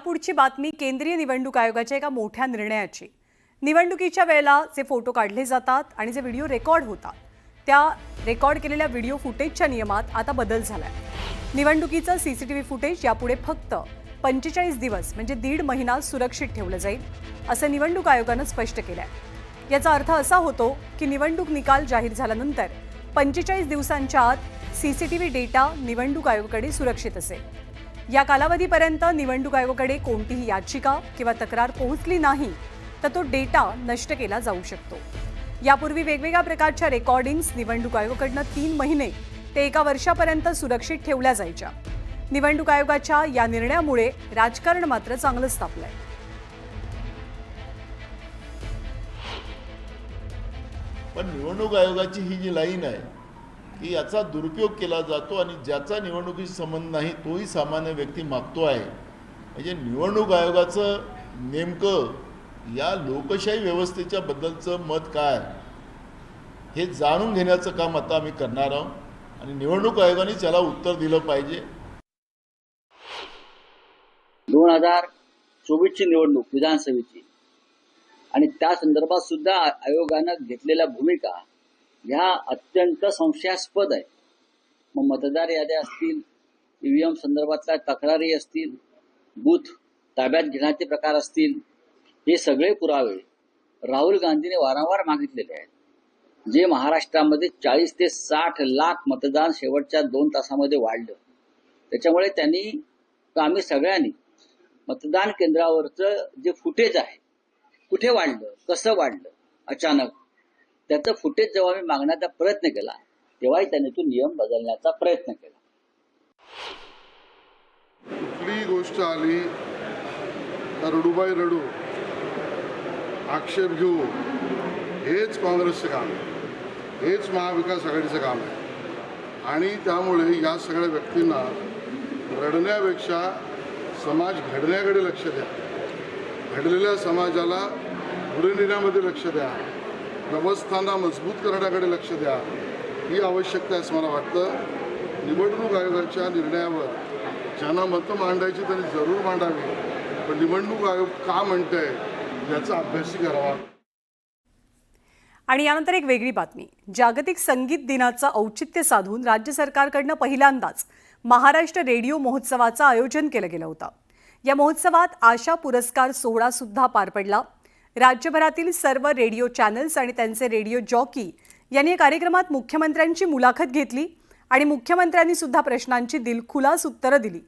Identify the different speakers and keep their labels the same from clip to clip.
Speaker 1: यापुढची बातमी केंद्रीय निवडणूक आयोगाच्या एका मोठ्या निर्णयाची। निवडणुकीच्या वेळेला जे फोटो काढले जातात आणि जे व्हिडिओ रेकॉर्ड होतात त्या रेकॉर्ड केलेल्या व्हिडिओ फुटेजच्या नियमात आता बदल झालाय। निवडणुकीचं सीसीटीव्ही फुटेज यापुढे फक्त 45 दिवस म्हणजे 1.5 महिना सुरक्षित ठेवलं जाईल असं निवडणूक आयोगानं स्पष्ट केलंय। याचा अर्थ असा होतो की निवडणूक निकाल जाहीर झाल्यानंतर 45 दिवसांच्या आत सीसीटीव्ही डेटा निवडणूक आयोगाकडे सुरक्षित असेल। या कालावधीपर्यंत निवडणूक आयोगाकडे कोणतीही याचिका किंवा तक्रार पोहोचली नाही तर तो डेटा नष्ट केला जाऊ शकतो। यापूर्वी वेगवेगळ्या प्रकारच्या रेकॉर्डिंग्स निवडणूक आयोगाकडून 3 महिने ते 1 वर्षापर्यंत सुरक्षित ठेवल्या जायच्या। निवडणूक आयोगाच्या या निर्णयामुळे राजकारण मात्र चांगलंच तापलंय।
Speaker 2: पण निवडणूक आयोगाची ही जी लाईन आहे की याचा दुरुपयोग केला जातो आणि ज्याचा निवडणुकीशी संबंध नाही तोही सामान्य व्यक्ती मागतो आहे, म्हणजे निवडणूक आयोगाचं नेमकं या लोकशाही व्यवस्थेच्या बद्दलचं मत काय हे जाणून घेण्याचं काम आता आम्ही करणार आहोत आणि निवडणूक आयोगाने त्याला उत्तर दिलं पाहिजे।
Speaker 3: 2024ची निवडणूक विधानसभेची आणि त्या संदर्भात सुद्धा आयोगानं घेतलेल्या भूमिका ह्या अत्यंत संशयास्पद आहे। मग मतदार याद्या असतील, ईव्हीएम संदर्भातल्या तक्रारी असतील, बूथ ताब्यात घेण्याचे प्रकार असतील, हे सगळे पुरावे राहुल गांधीने वारंवार मागितलेले आहेत। जे महाराष्ट्रामध्ये 40 ते 60 लाख मतदान शेवटच्या 2 तासामध्ये वाढलं, त्याच्यामुळे त्यांनी आम्ही सगळ्यांनी मतदान केंद्रावरचं जे फुटेज आहे कुठे वाढलं, कसं वाढलं अचानक, त्याचं फुटेज जेव्हा मी मागण्याचा प्रयत्न केला तेव्हाही त्याने तो नियम बदलण्याचा प्रयत्न केला।
Speaker 4: कुठलीही गोष्ट आली तर रडूबाई रडू, आक्षेप घेऊ, हेच काँग्रेसचं काम आहे, हेच महाविकास आघाडीचं काम आहे। आणि त्यामुळे या सगळ्या व्यक्तींना रडण्यापेक्षा समाज घडण्याकडे लक्ष द्या, घडलेल्या समाजाला पुढे नेण्यामध्ये लक्ष द्या, व्यवस्थांना मजबूत करण्याकडे लक्ष द्या, ही आवश्यकता आहे असं मला वाटतं। निवडणूक आयोगाच्या निर्णयावर ज्यांना मतं मांडायची त्यांनी जरूर मांडावी, पण निवडणूक आयोग का म्हणतंय याचा अभ्यासही करावा।
Speaker 1: आणि यानंतर एक वेगळी बातमी। जागतिक संगीत दिनाचं औचित्य साधून राज्य सरकारकडून पहिल्यांदाच महाराष्ट्र रेडिओ महोत्सवाचं आयोजन केलं गेलं होतं। या महोत्सवात आशा पुरस्कार सोहळा सुद्धा पार पडला। राज्यभरातील सर्व रेडिओ चॅनल्स आणि त्यांचे रेडिओ जॉकी यांनी या कार्यक्रमात मुख्यमंत्र्यांची मुलाखत घेतली आणि मुख्यमंत्र्यांनी सुद्धा प्रश्नांची दिलखुलास उत्तरं दिली।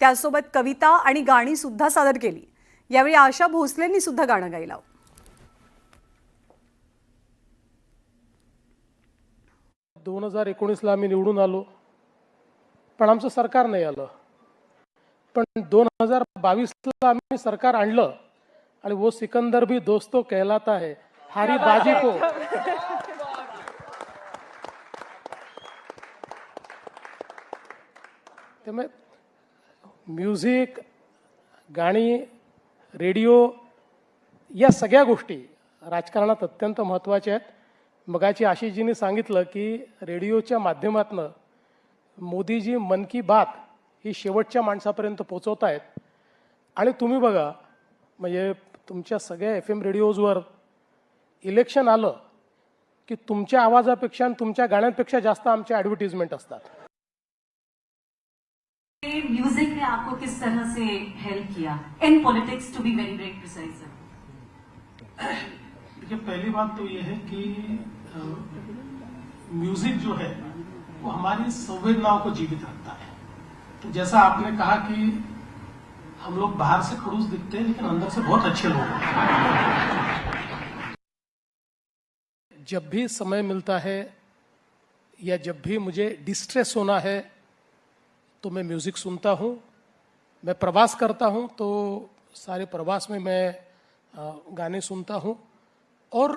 Speaker 1: त्यासोबत कविता आणि गाणी सुद्धा सादर केली। यावेळी आशा भोसलेंनी सुद्धा गाणं गायलं।
Speaker 5: 2019ला आम्ही निवडून आलो, पण आमचं सरकार नाही आलं। पण 2022ला आम्ही सरकार आणलं आणि वो सिकंदर भी दोस्तों कहलाता है, हारी बाजी को त्यामुळे म्युझिक, गाणी, रेडिओ या सगळ्या गोष्टी राजकारणात अत्यंत महत्त्वाच्या आहेत। मगाची आशिषजींनी सांगितलं की रेडिओच्या माध्यमातून मोदीजी मन की बात ही शेवटच्या माणसापर्यंत पोहोचवत आहेत। आणि तुम्ही बघा, म्हणजे तुमच्या सगळ्या FM रेडिओजवर इलेक्शन आलं की तुमच्या आवाजापेक्षा आणि तुमच्या गाण्यांपेक्षा जास्त आमच्या ॲडव्हर्टाइजमेंट असतात।
Speaker 6: म्यूजिक ने आपको किस तरह से हेल्प किया in politics to be very very precise?
Speaker 7: देखिए, पहली बात तो ये है कि म्यूजिक जो है वो हमारी संवेदनाओं को जीवित रखता है। तो जैसा आपने कहा कि हम लोग बाहर से खड़ूस दिखते हैं लेकिन अंदर से बहुत अच्छे लोग हैं।
Speaker 5: जब भी समय मिलता है या जब भी मुझे डिस्ट्रेस होना है तो मैं म्यूज़िक सुनता हूँ। मैं प्रवास करता हूँ तो सारे प्रवास में मैं गाने सुनता हूँ और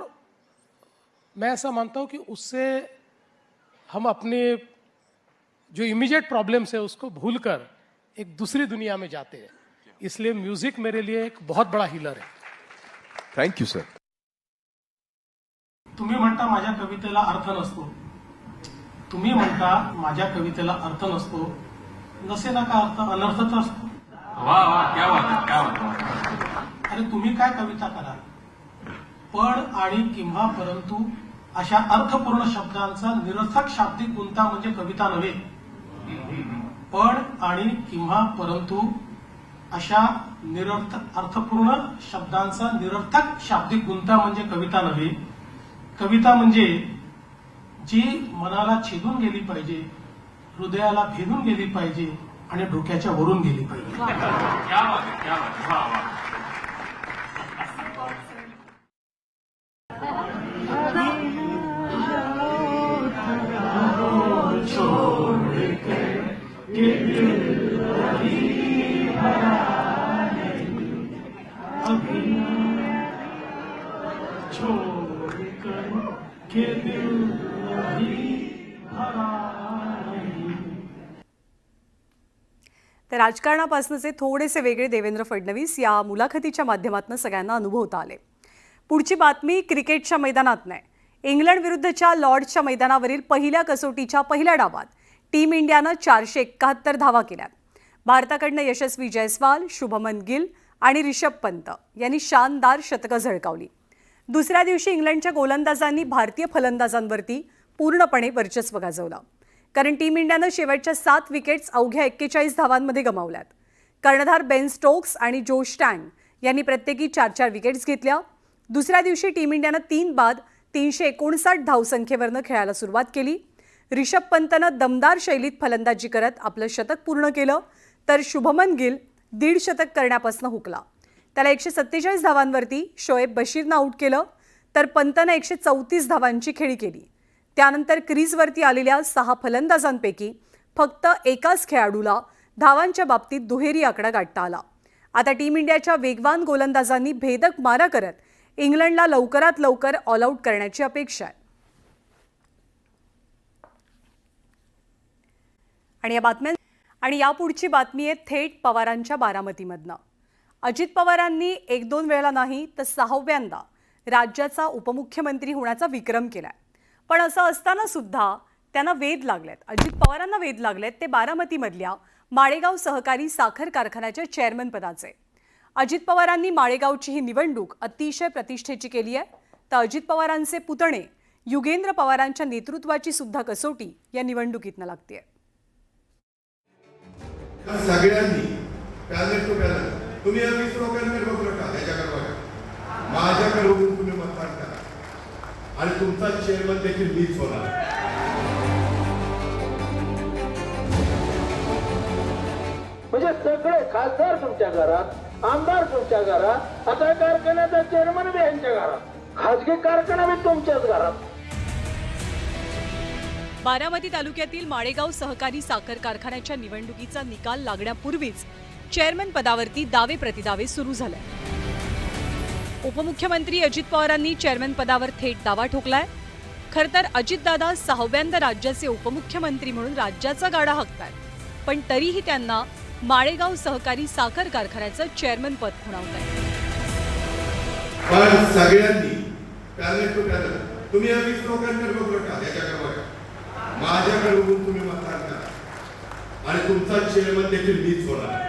Speaker 5: मैं ऐसा मानता हूँ कि उससे हम अपने जो इमीडिएट प्रॉब्लम्स है उसको भूलकर एक दूसरी दुनिया में जाते हैं। इसलिए म्यूजिक मेरे लिए एक बहुत बड़ा हीलर है।
Speaker 8: Thank you sir.
Speaker 7: तुम्ही म्हणता माझ्या कवितेला अर्थ नसतो, तुम्ही म्हणता माझ्या कवितेला अर्थ नसतो, नसे ना का अर्थ, अनर्थ तर असतो।
Speaker 8: वाह वाह, क्या बात है, क्या बात है।
Speaker 7: अरे तुम्ही काय कविता कराल, पण आणि किंवा परंतु अशा अर्थपूर्ण शब्दांचा निरर्थक शाब्दिक गुंता म्हणजे कविता नव्हे. पण आणि किंवा परंतु अशा अर्थपूर्ण शब्दांचा निरर्थक शाब्दिक गुंता म्हणजे कविता नव्हे. कविता म्हणजे जी मनाला छेदून गेली पाहिजे, हृदयाला भेदून गेली पाहिजे आणि डोक्याच्या वरून गेली पाहिजे.
Speaker 1: तर राजकारणापासूनचे थोडेसे वेगळे देवेंद्र फडणवीस या मुलाखतीच्या माध्यमातून सगळ्यांना अनुभवता आले. पुढची बातमी क्रिकेटच्या मैदानात नाही. इंग्लंड विरुद्धच्या लॉर्ड्सच्या मैदानावरील पहिल्या कसोटीच्या पहिल्या डावात टीम इंडियानं 471 धावा केल्या. भारताकडनं यशस्वी जयस्वाल, शुभमन गिल आणि रिषभ पंत यांनी शानदार शतकं झळकावली. दुसऱ्या दिवशी इंग्लंडच्या गोलंदाजांनी भारतीय फलंदाजांवरती पूर्णपणे वर्चस्व गाजवलं, कारण टीम इंडियानं शेवटच्या 7 विकेट्स अवघ्या 41 धावांमध्ये गमावल्यात. कर्णधार बेन स्टोक्स आणि जो स्टँग यांनी प्रत्येकी 4-4 विकेट्स घेतल्या. दुसऱ्या दिवशी टीम इंडियानं 3 बाद 359 धावसंख्येवरनं खेळायला सुरुवात केली. रिषभ पंतनं दमदार शैलीत फलंदाजी करत आपलं शतक पूर्ण केलं, तर शुभमन गिल 1.5 शतक करण्यापासून हुकला. त्याला 147 धावांवरती शोएब बशीरनं आऊट केलं, तर पंतनं 134 धावांची खेळी केली. त्यानंतर क्रीजवरती आलेल्या 6 फलंदाजांपैकी फक्त एकाच खेळाडूला धावांच्या बाबतीत दुहेरी आकडा गाठता आला. आता टीम इंडियाच्या वेगवान गोलंदाजांनी भेदक मारा करत इंग्लंडला लवकरात लवकर ऑल आऊट करण्याची अपेक्षा आहे. आणि यापुढची बातमी आहे थेट पवारांच्या बारामतीमधनं. अजित पवारांनी 1-2 वेळा नाही तर 6व्यांदा राज्याचा उपमुख्यमंत्री होण्याचा विक्रम केलाय. पण असं असताना सुद्धा त्यांना वेध लागलेत, अजित पवारांना वेध लागलेत ते बारामतीमधल्या माळेगाव सहकारी साखर कारखान्याच्या चेअरमन पदाचे. अजित पवारांनी माळेगावची ही निवडणूक अतिशय प्रतिष्ठेची केली आहे. तर अजित पवारांचे पुतणे युगेंद्र पवारांच्या नेतृत्वाची सुद्धा कसोटी या निवडणुकीतनं लागते.
Speaker 8: सगळ्यांनी पॅनल टू पॅनल तुम्ही या 20 लोकांकडे बघू नका, ह्याच्याकडे बघा, माझ्याकडे बघून तुम्ही मतदान करा आणि तुमचा चेअरमन देखील मीच होणार.
Speaker 9: म्हणजे सगळे खासदार तुमच्या घरात, आमदार तुमच्या घरात, आता कारखान्याचा चेअरमन बी यांच्या घरात, खाजगी कारखाना बी तुमच्याच घरात.
Speaker 1: बारामती तालुक्यातील माळेगाव सहकारी साखर कारखान्याच्या निवडणुकीचा निकाल लागण्यापूर्वीच चेअरमन पदावरती दावे प्रतिदावे सुरू झाले. उपमुख्यमंत्री अजित पवारांनी चेअरमन पदावर थेट दावा ठोकलाय. खरं तर अजितदादा 6व्यांदा राज्याचे उपमुख्यमंत्री म्हणून राज्याचा गाडा हाकतायत, पण तरीही त्यांना माळेगाव सहकारी साखर कारखान्याचं चेअरमन पद खुणावत आहे.
Speaker 8: पण सगळ्यांनी पॅनल टू पॅनल तुम्ही या 20 लोकांकडे बघू नका, ह्याच्याकडे बघा, माझ्याकडे बघून तुम्ही मतदान करा आणि तुमचा चेअरमन देखील मीच होणार.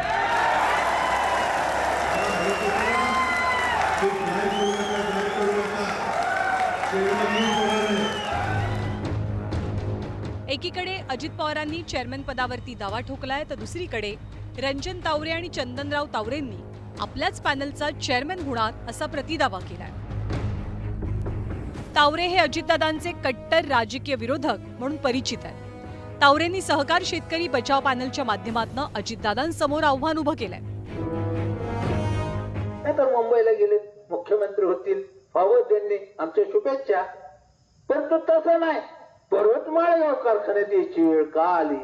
Speaker 1: एकीकडे अजित पवारांनी चेअरमन पदावरती दावा ठोकलाय, तर दुसरीकडे रंजन तावरे आणि चंदनराव तावरेंनी आपल्याच पॅनलचा चेअरमन होणार असा प्रतिदावा केलाय. तावरे हे अजितदादांचे कट्टर राजकीय विरोधक म्हणून परिचित आहेत. तावरेंनी सहकार शेतकरी बचाव पॅनलच्या माध्यमातून अजितदादांसमोर आव्हान उभं केलंय.
Speaker 9: तर मुंबईला गेले, मुख्यमंत्री होतील, व्हावं त्यांनी, आमच्या शुभेच्छा. परंतु तसं नाही, परत माळेगाव कारखान्यात यायची वेळ का आली?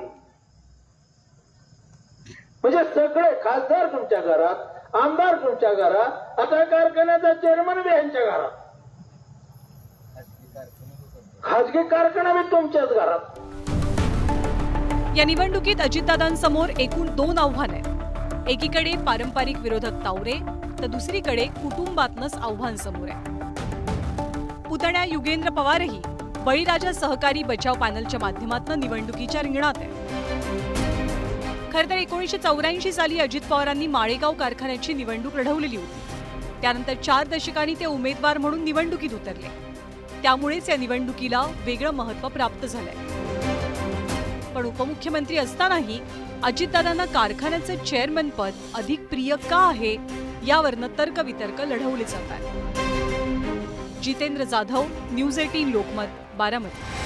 Speaker 9: म्हणजे सगळे खासदार तुमच्या घरात, आमदार तुमच्या घरात, आता कारखान्याचा चेअरमन बी यांच्या घरात, खाजगी कारखाना बी तुमच्याच घरात.
Speaker 1: या निवडणुकीत अजितदादांसमोर एकूण 2 आव्हानं आहेत. एकीकडे पारंपरिक विरोधक तावरे, तर दुसरीकडे कुटुंबातनंच आव्हान समोर आहे. पुतण्या युगेंद्र पवारही बळीराजा सहकारी बचाव पॅनलच्या माध्यमातून निवडणुकीच्या रिंगणात आहे. खरं तर 1984 साली अजित पवारांनी माळेगाव कारखान्याची निवडणूक लढवलेली होती. त्यानंतर 4 दशकांनी ते उमेदवार म्हणून निवडणुकीत उतरले. त्यामुळेच या निवडणुकीला वेगळं महत्त्व प्राप्त झालंय. पण उपमुख्यमंत्री असतानाही अजितदादांना कारखान्याचं चेअरमन पद अधिक प्रिय का आहे यावरनं तर्कवितर्क लढवले जातात. जितेंद्र जाधव, न्यूज 18 लोकमत, बारामती.